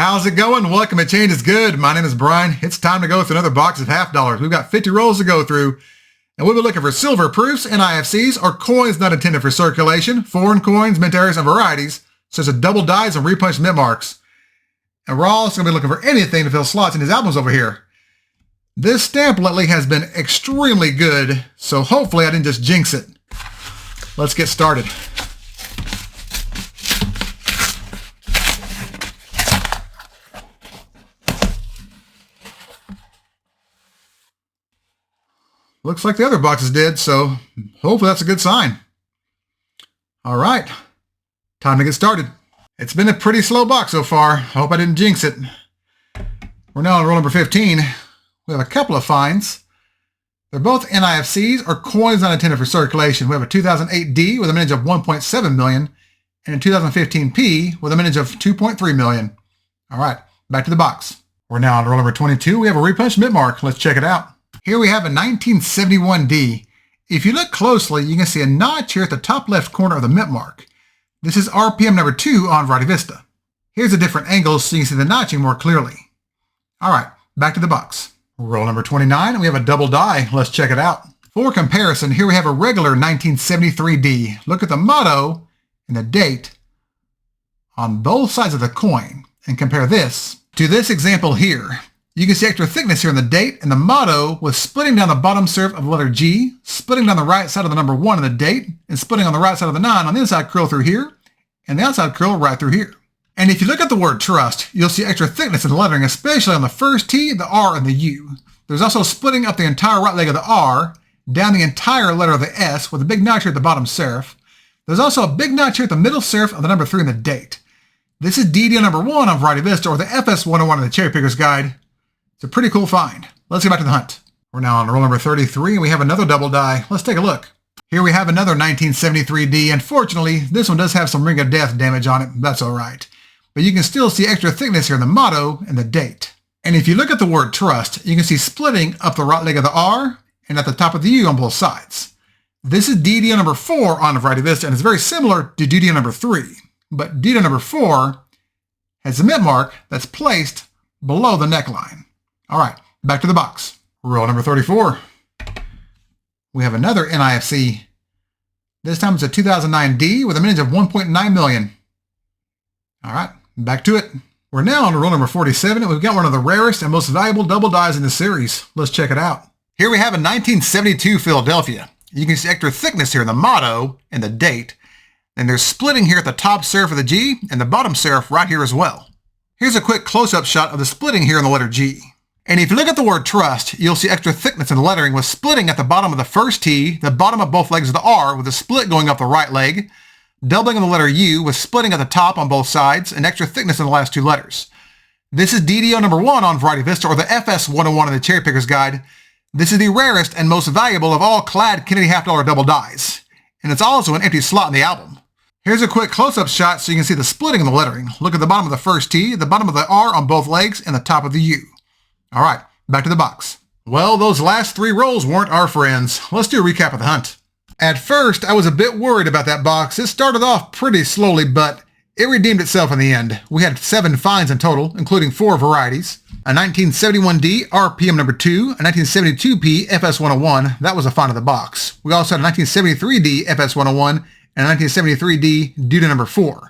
How's it going? Welcome to Change is Good. My name is Brian. It's time to go through another box of half dollars. We've got 50 rolls to go through, and we'll be looking for silver proofs, NIFCs, or coins not intended for circulation, foreign coins, mint errors, and varieties, such as double dies and repunched mint marks. And we're also going to be looking for anything to fill slots in these albums over here. This stamp lately has been extremely good, so hopefully I didn't just jinx it. Let's get started. Looks like the other boxes did, so hopefully that's a good sign. All right, time to get started. It's been a pretty slow box so far. I hope I didn't jinx it. We're now on roll number 15. We have a couple of finds. They're both NIFCs, or coins not intended for circulation. We have a 2008 D with a mintage of 1.7 million and a 2015 P with a mintage of 2.3 million. All right, back to the box. We're now on roll number 22. We have a repunched mint mark. Let's check it out. Here we have a 1971 D. If you look closely, you can see a notch here at the top left corner of the mint mark. This is RPM number 2 on Variety Vista. Here's a different angle so you can see the notching more clearly. All right, back to the box. Roll number 29, and we have a double die. Let's check it out. For comparison, here we have a regular 1973 D. Look at the motto and the date on both sides of the coin and compare this to this example here. You can see extra thickness here in the date and the motto with splitting down the bottom surf of the letter G, splitting down the right side of the number 1 in the date, and splitting on the right side of the 9 on the inside curl through here, and the outside curl right through here. And if you look at the word trust, you'll see extra thickness in the lettering, especially on the first T, the R, and the U. There's also splitting up the entire right leg of the R, down the entire letter of the S with a big notch here at the bottom serif. There's also a big notch here at the middle serif of the number 3 in the date. This is DD number 1 on Variety Vista, or the FS 101 in the Cherrypicker's Guide. It's a pretty cool find. Let's get back to the hunt. We're now on roll number 33, and we have another double die. Let's take a look. Here we have another 1973 D. Unfortunately, this one does have some Ring of Death damage on it. That's all right. But you can still see extra thickness here in the motto and the date. And if you look at the word trust, you can see splitting up the right leg of the R and at the top of the U on both sides. This is DD number 4 on Variety Vista, and it's very similar to DD number 3. But DD number 4 has a mint mark that's placed below the neckline. All right, back to the box. Roll number 34. We have another NIFC. This time it's a 2009 D with a mintage of 1.9 million. All right, back to it. We're now on roll number 47, and we've got one of the rarest and most valuable double dies in the series. Let's check it out. Here we have a 1972 Philadelphia. You can see extra thickness here in the motto and the date. And there's splitting here at the top serif of the G and the bottom serif right here as well. Here's a quick close-up shot of the splitting here in the letter G. And if you look at the word trust, you'll see extra thickness in the lettering with splitting at the bottom of the first T, the bottom of both legs of the R with a split going up the right leg, doubling in the letter U with splitting at the top on both sides, and extra thickness in the last 2 letters. This is DDO number 1 on Variety Vista, or the FS 101 in the Cherrypicker's Guide. This is the rarest and most valuable of all clad Kennedy half-dollar double dies. And it's also an empty slot in the album. Here's a quick close-up shot so you can see the splitting in the lettering. Look at the bottom of the first T, the bottom of the R on both legs, and the top of the U. All right, back to the box. Well, those last 3 rolls weren't our friends. Let's do a recap of the hunt. At first, I was a bit worried about that box. It started off pretty slowly, but it redeemed itself in the end. We had 7 finds in total, including 4 varieties. A 1971 D, RPM number 2, a 1972 P, FS 101. That was a find of the box. We also had a 1973 D, FS 101, and a 1973 D, DD number 4.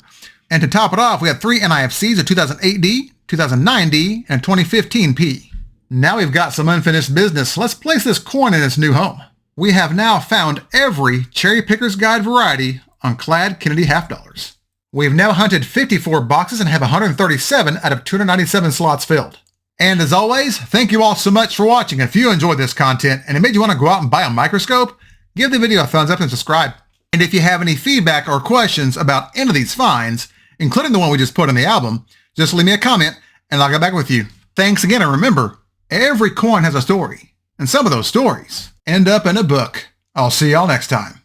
And to top it off, we had 3 NIFCs, a 2008 D, 2009 D, and a 2015 P. Now we've got some unfinished business. Let's place this coin in its new home. We have now found every Cherrypicker's Guide variety on clad Kennedy half dollars. We've now hunted 54 boxes and have 137 out of 297 slots filled. And as always, thank you all so much for watching. If you enjoyed this content and it made you want to go out and buy a microscope, give the video a thumbs up and subscribe. And if you have any feedback or questions about any of these finds, including the one we just put in the album, just leave me a comment and I'll get back with you. Thanks again, and remember, every coin has a story, and some of those stories end up in a book. I'll see y'all next time.